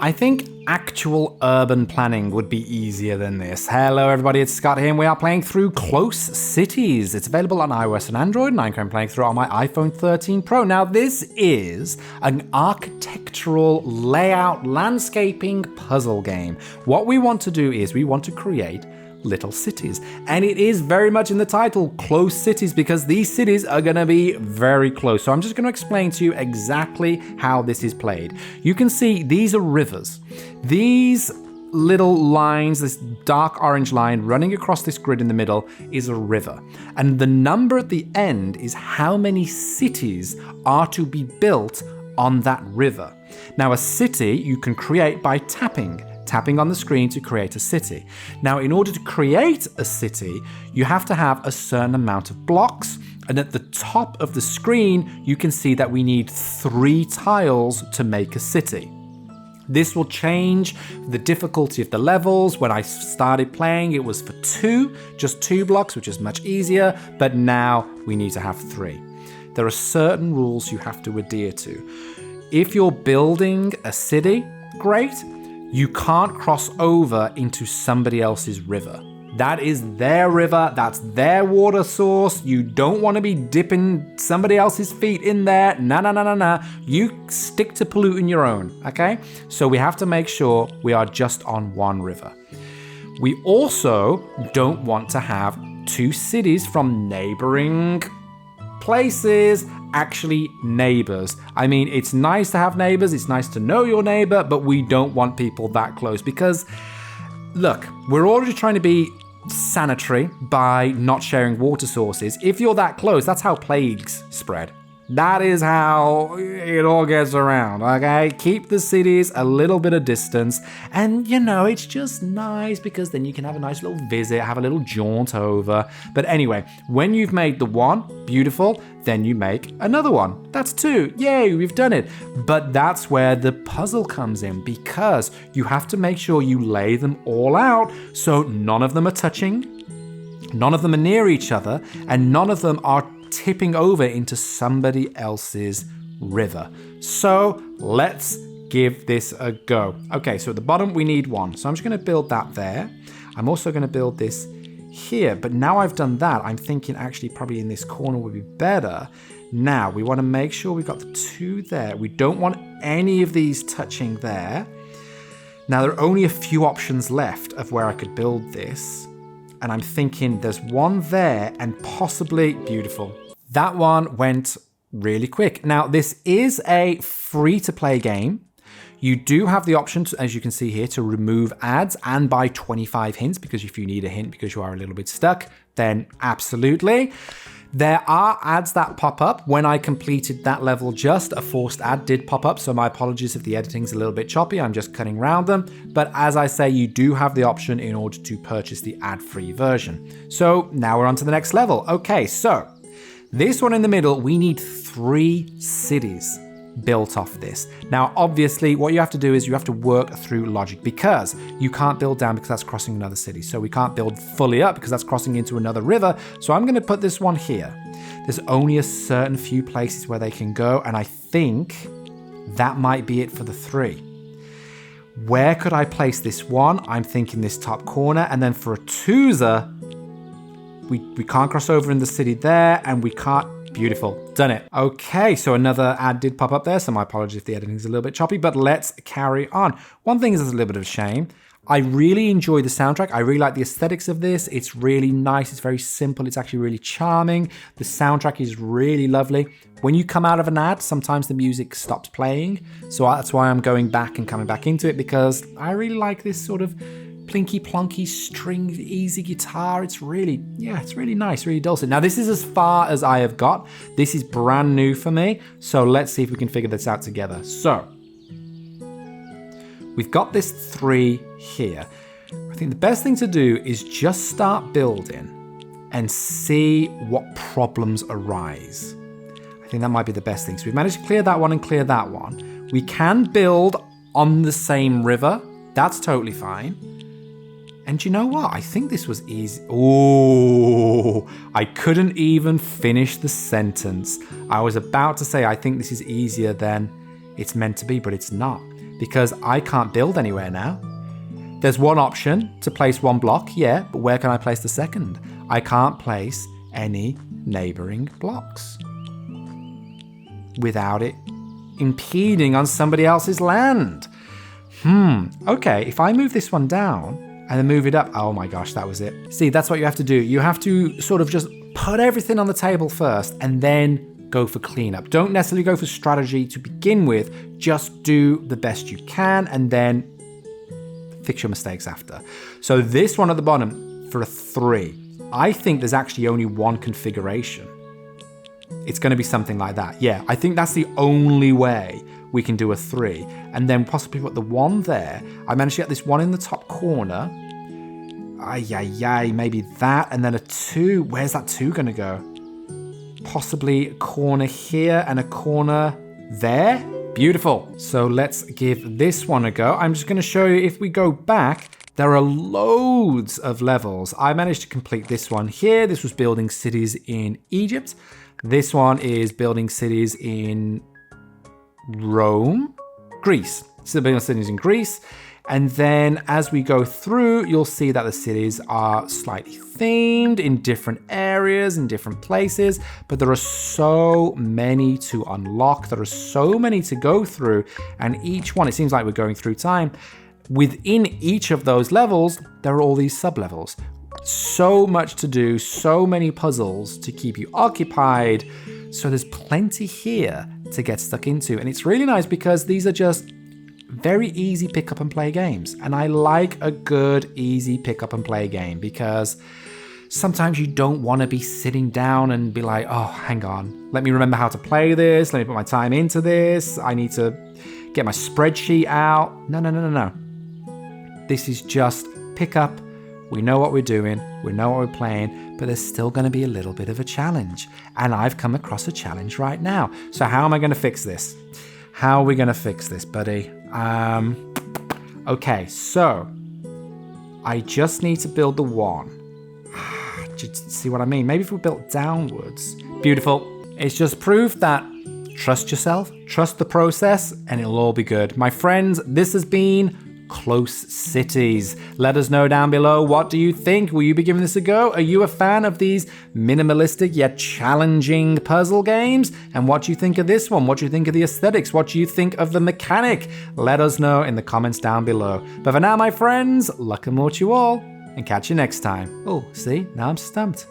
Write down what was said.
I think actual urban planning would be easier than this. Hello everybody, it's Scott here and we are playing through Close Cities. It's available on iOS and Android and I'm currently playing through it on my iPhone 13 Pro. Now this is an architectural layout landscaping puzzle game. What we want to do is we want to create little cities, and it is very much in the title, Close Cities, because these cities are going to be very close. So I'm just going to explain to you exactly how this is played. You can see these are rivers. These little lines, this dark orange line running across this grid in the middle is a river, and the number at the end is how many cities are to be built on that river. Now a city you can create by tapping on the screen to create a city. Now, in order to create a city, you have to have a certain amount of blocks, and at the top of the screen, you can see that we need 3 tiles to make a city. This will change the difficulty of the levels. When I started playing, it was for 2, just 2 blocks, which is much easier, but now we need to have 3. There are certain rules you have to adhere to. If you're building a city, great. You can't cross over into somebody else's river. That is their river, that's their water source. You don't want to be dipping somebody else's feet in there. No. You stick to polluting your own, okay? So we have to make sure we are just on one river. We also don't want to have 2 cities from neighboring places actually neighbors. I mean, it's nice to have neighbors, it's nice to know your neighbor, but we don't want people that close because, look, we're already trying to be sanitary by not sharing water sources. If you're that close, that's how plagues spread. That is how it all gets around, okay? Keep the cities a little bit of distance, and you know, it's just nice because then you can have a nice little visit, have a little jaunt over. But anyway, when you've made the one, beautiful, then you make another one. That's 2. Yay, we've done it. But that's where the puzzle comes in, because you have to make sure you lay them all out so none of them are touching, none of them are near each other, and none of them are tipping over into somebody else's river. So let's give this a go. Okay, so at the bottom we need 1. So I'm just going to build that there. I'm also going to build this here. But now I've done that, I'm thinking actually probably in this corner would be better. Now we want to make sure we've got the 2 there. We don't want any of these touching there. Now there are only a few options left of where I could build this. And I'm thinking there's 1 there and possibly beautiful. That one went really quick. Now, this is a free-to-play game. You do have the option, to, as you can see here, to remove ads and buy 25 hints, because if you need a hint because you are a little bit stuck, then absolutely. There are ads that pop up. When I completed that level, just a forced ad did pop up, so my apologies if the editing's a little bit choppy. I'm just cutting around them. But as I say, you do have the option in order to purchase the ad-free version. So now we're on to the next level. Okay, so this one in the middle, we need 3 cities built off this. Now, obviously, what you have to do is you have to work through logic, because you can't build down because that's crossing another city. So we can't build fully up because that's crossing into another river. So I'm going to put this one here. There's only a certain few places where they can go, and I think that might be it for the 3. Where could I place this one? I'm thinking this top corner, and then for a 2-er, we can't cross over in the city there, and we can't. Beautiful. Done it. Okay, so another ad did pop up there, so my apologies if the editing is a little bit choppy, but let's carry on. One thing is there's a little bit of a shame. I really enjoy the soundtrack. I really like the aesthetics of this. It's really nice. It's very simple. It's actually really charming. The soundtrack is really lovely. When you come out of an ad, sometimes the music stops playing. So that's why I'm going back and coming back into it, because I really like this sort of plinky plonky string easy guitar. It's really nice, really dulcet. Now this is as far as I have got. This is brand new for me, so let's see if we can figure this out together. So we've got this 3 here. I think the best thing to do is just start building and see what problems arise. I think that might be the best thing. So we've managed to clear that one and clear that one. We can build on the same river. That's totally fine. And you know what? I think this was easy. Oh, I couldn't even finish the sentence. I was about to say, I think this is easier than it's meant to be, but it's not. because I can't build anywhere now. There's one option to place one block, yeah, but where can I place the second? I can't place any neighboring blocks without it impeding on somebody else's land. Okay, if I move this one down and then move it up, oh my gosh, that was it. See, that's what you have to do. You have to sort of just put everything on the table first and then go for cleanup. Don't necessarily go for strategy to begin with, just do the best you can and then fix your mistakes after. So this one at the bottom for a 3. I think there's actually only one configuration. It's going to be something like that. Yeah, I think that's the only way we can do a 3. And then possibly put the 1 there. I managed to get this 1 in the top corner. Maybe that. And then a 2. Where's that 2 going to go? Possibly a corner here and a corner there. Beautiful. So let's give this one a go. I'm just going to show you if we go back, there are loads of levels. I managed to complete this one here. This was building cities in Egypt. This one is building cities in Greece. So building cities in Greece. And then as we go through, you'll see that the cities are slightly themed in different areas, in different places, but there are so many to unlock. There are so many to go through, and each one, it seems like we're going through time. Within each of those levels, there are all these sub-levels. So much to do, so many puzzles to keep you occupied. So there's plenty here to get stuck into. And it's really nice because these are just very easy pick up and play games. And I like a good, easy pick up and play game because sometimes you don't want to be sitting down and be like, oh, hang on, let me remember how to play this. Let me put my time into this. I need to get my spreadsheet out. No. This is just pick up. We know what we're doing. We know what we're playing, but there's still going to be a little bit of a challenge. And I've come across a challenge right now. So how am I going to fix this? How are we going to fix this, buddy? Okay, so I just need to build the 1. Just see what I mean? Maybe if we built downwards. Beautiful. It's just proof that trust yourself, trust the process, and it'll all be good. My friends, this has been Close Cities. Let us know down below, what do you think? Will you be giving this a go? Are you a fan of these minimalistic yet challenging puzzle games? And what do you think of this one? What do you think of the aesthetics? What do you think of the mechanic? Let us know in the comments down below. But for now, my friends, luck and more to you all, and catch you next time. Oh, see, now I'm stumped.